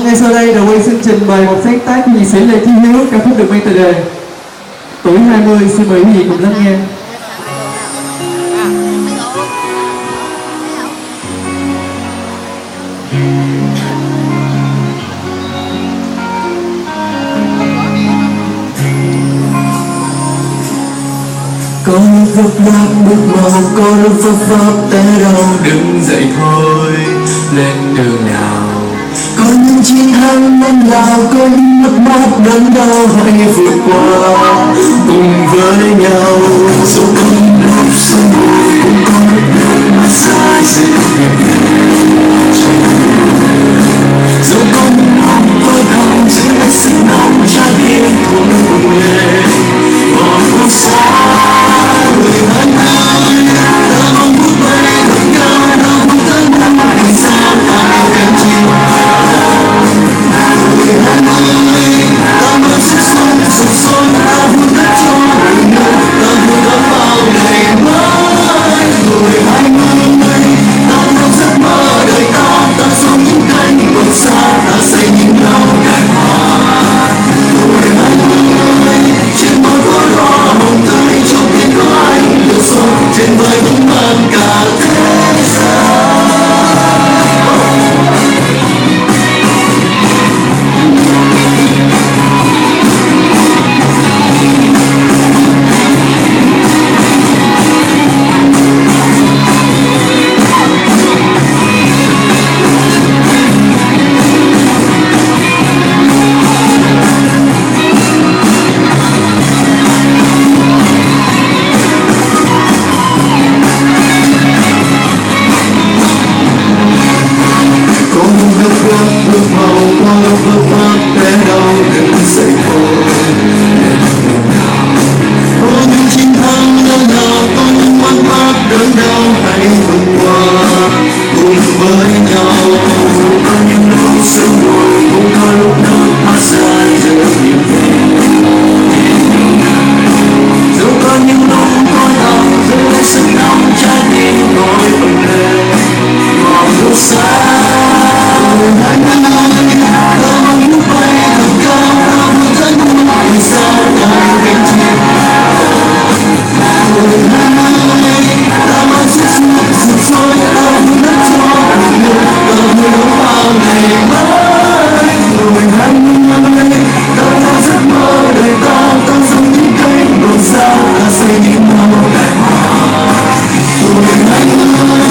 Vâng, ngay sau đây, The Way xin trình bày một sáng tác của nhạc sĩ Lê Chí Hiếu, ca khúc được mang tựa đề Tuổi 20. Xin mời quý vị cùng lắng nghe. Có lúc gấp gáp bước mau, có lúc vấp vấp té đau, đứng dậy thôi, lên đường nào. Có những chiến thắng lớn lao, có những mất mát đớn đau, hãy vượt qua cùng với nhau. Dù có những lúc sương mù, cũng có lúc nước mắt rơi rơi nhẹ dù có những hôm vơi không giữ lấy sức nóng trái tim thôi bùng lên một phút xa. Người hân ơi, ta mong phút bay gần nhau, ta mong tới năm ngày sau ta cần chịu. Người hân ơi, ta mong sức sống sụp sôi, ta vui tất cho đời người, ta vui đón bao ngày mới. Người hân ơi, ta mong giấc mơ đời ta, ta sống những cánh buồn xa, ta xây những lâu đài hoa. Người hân ơi, trên môi có đóa hồng tươi, trong tim có anh lưu xuân, trên vai vững mang cả thế gian. Bước màu qua lúc vấp vấp té đau, đừng dậy thôi, lên đường nào. Có những chiến thắng lớn lao, có những mất mát đớn đau, hãy vượt qua cùng với nhau. Có những lúc sương mù, cũng có lúc nước mắt rơi rơi nhịp dù có những lúc có đau, giữ lấy sức nóng trái tim nổi bật lên một lúc xa. Hãy nâng ơi, ta mong lúc bay thật cao, ta muốn tới những ngày sau ta gánh chịu. Người hân ơi, ta mong sức sống sụp sôi, ta muốn đất cho đời người, ta vui đón bao ngày mới. Người hân ơi, ta mong giấc mơ đời ta, ta sống những cánh buồn xa, ta xây những lâu đài hoa. Người hân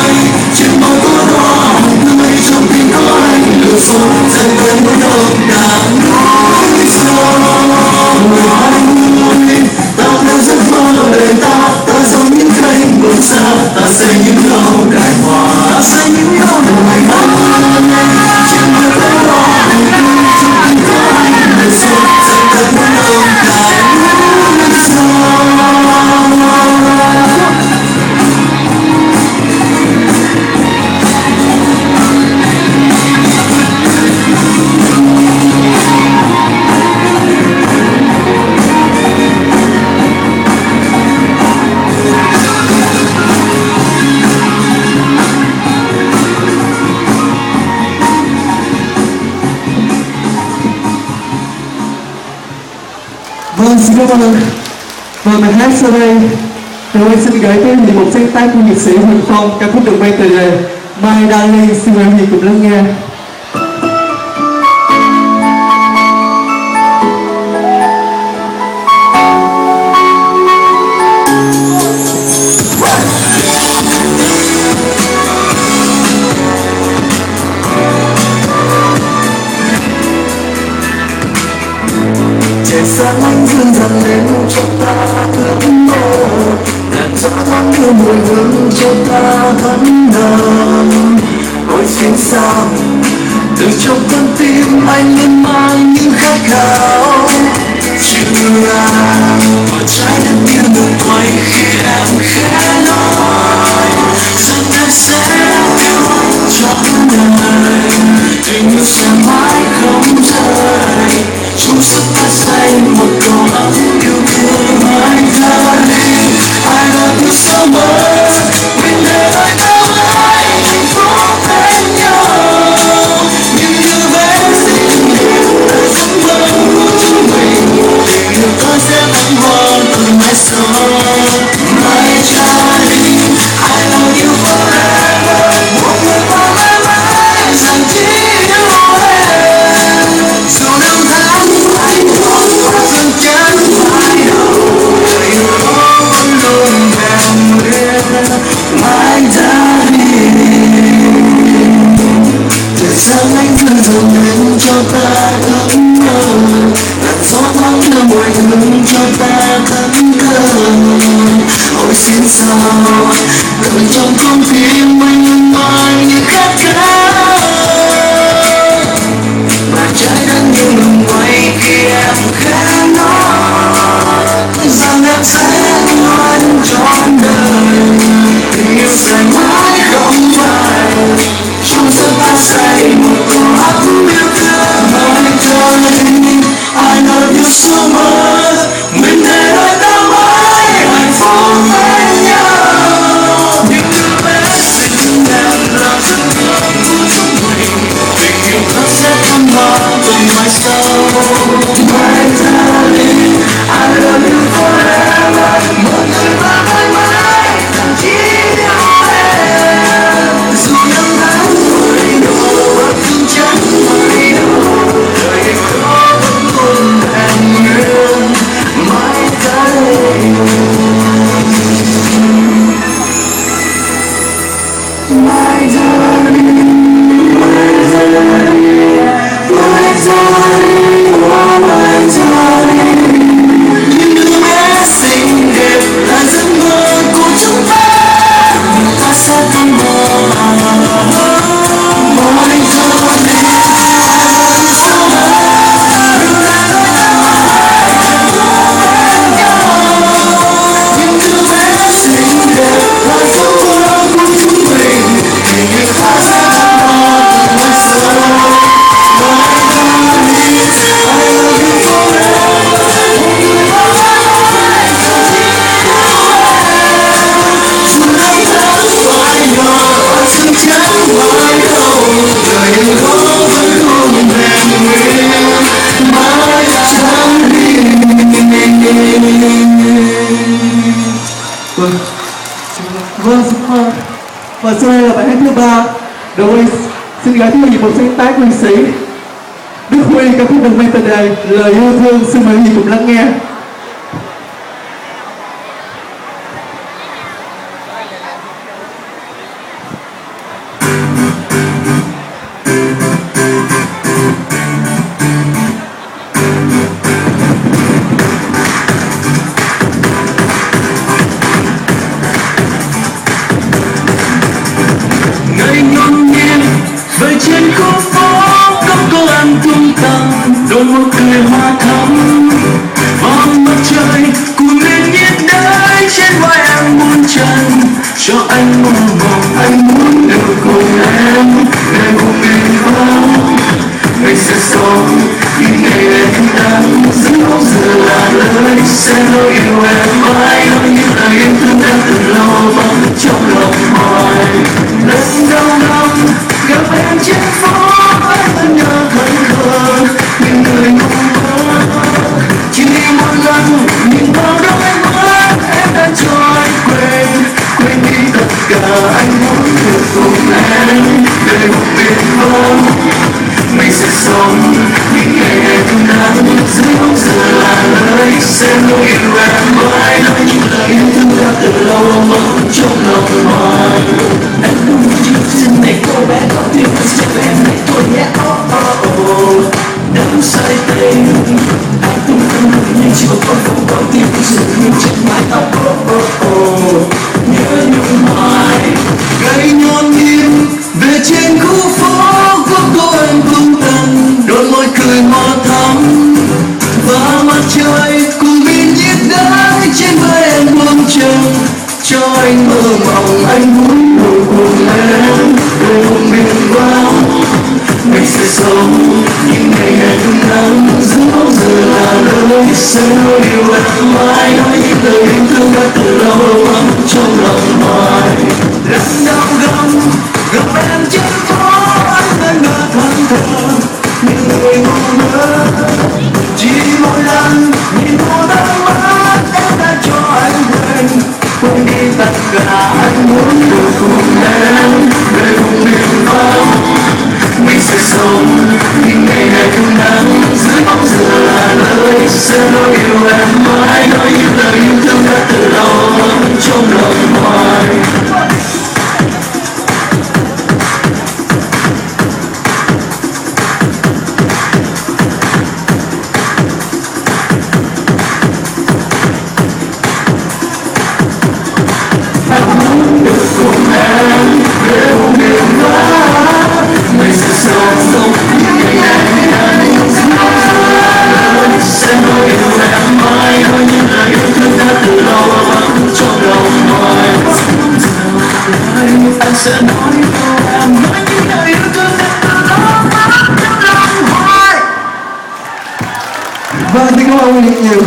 ơi, trên môi có đóa hồng tươi, trong tim có anh lưu xuân, dần dần muốn ôm cả núi sông. Người hân ơi, ta theo giấc mơ đời ta, ta sống những cánh buồn xa, ta xây những lâu đài hoa, ta xây những lâu đài hoa. Trên môi có đóa hồng tươi, trong tim có anh lưu xuân, dần dần muốn ôm cả núi sông. Vâng, xin cảm ơn. Và bài hát sau đây, The Way xin gửi tới quý vị một sáng tác của nhạc sĩ Huỳnh Phong, ca khúc được mang tựa đề My Darling. Xin mời quý vị cùng lắng nghe. Trời sáng ánh dương dần lên cho ta ước mơ, ngàn gió thoáng đưa mùi hương cho ta thẫn thờ. Ôi xin sao từ trong con tim anh luôn mang những khát khao. Chưa một trái đất như một quay khi em khẽ nói rằng em sẽ yêu anh trọn đời, tình yêu sẽ mãi không rời. Chung sức ta xây một cầu ấm yêu thương. My darling, I love you so much. Mình để lại đâu ai hạnh phúc bên nhau. Nhưng như bé My darling, I love you forever. Một người ta mãi mãi chỉ yêu em. Dù năm tháng vội đổ, thương chẳng vội đổ, đời anh có vẫn còn hẹn nguyên. My darling, my darling, my darling, my darling, oh my darling. Những đứa bé xinh đẹp là giấc mơ của chúng ta, nhưng ta sẽ không mơ. My darling, I love you so much. Những đứa bé xinh đẹp là giấc mơ của chúng mình, nhưng ta sẽ không mơ từ ngày xưa. Vâng, và sau đây là bài hát thứ 3. Đội xin gửi tới một sáng tác của nhạc sĩ Đức Huy, ca khúc được mang tựa đề Lời Yêu Thương. Xin mời quý vị cùng lắng nghe. Ngày ngẫu nhiên về trên khu phố có cô ăn tung tăng, đôi môi cười hoa thắm vào mặt trời cùng nền nhiệt đới trên vai em muôn trần. Cho anh mơ mộng, anh muốn được cùng em để cùng mình vắng. Mình sẽ sống những ngày em nắng giữa bóng giờ là lời sẽ nói yêu em mãi, nói những lời yêu thương đã từ lâu vắng trong lòng hoài. Lần đầu năm gặp em trên phố anh vẫn nhớ khẩn khờ những người mong mơ. Chỉ một lần nhìn vào đôi mắt em đã cho anh quên đi tất cả. Anh muốn được cùng em để một biển vắng. Mình sẽ sống những ngày em nắng dưới bóng giờ là lời sẽ nói yêu em mãi, nói những lời yêu thương đã từ lâu vắng trong lòng hoài. Anh không muốn chiều xin này cô bé có tiếng anh sẽ cho em này thôi nhé. Đắm say tình anh tung tăng nhưng chỉ một con không có tiếng của sự nhưng trên mái tóc. Nhớ nhung hoài gây nhon nhim về trên khu phố có cô em tung tăng, đôi môi cười hoa thắm và mặt trời cùng bên nhiệt đới trên vai em buông chân. Cho anh mơ mộng, anh muốn được cùng em để cùng biển vắng. Mình sẽ sống những ngày em nắng giữa bóng giờ là lời sẽ nói yêu em mãi, nói những lời yêu thương đã từ lâu vắng trong lòng hoài. Lần đầu gặp em trên phố anh vẫn ngỡ thẫn thờ những người mong mơ. Chỉ một lần nhìn vào đôi mắt em đã cho anh quên đi tất cả. Anh muốn được cùng em để cùng biển vắng. Mình sẽ sống những ngày này không nắng dưới bóng giờ là lời sẽ nói yêu em mãi, nói những lời yêu thương đã từ lâu vắng trong lòng hoài. Anh muốn được cùng em để cùng biển vắng. Mình sẽ sống những ngày này sẽ nói yêu em mãi, nói những lời yêu thương đã từ lâu vắng trong lòng hoài. Anh sẽ nói yêu em, nói những lời yêu thương đã từ lâu vắng trong lòng hoài. Vâng, xin cảm ơn rất nhiều.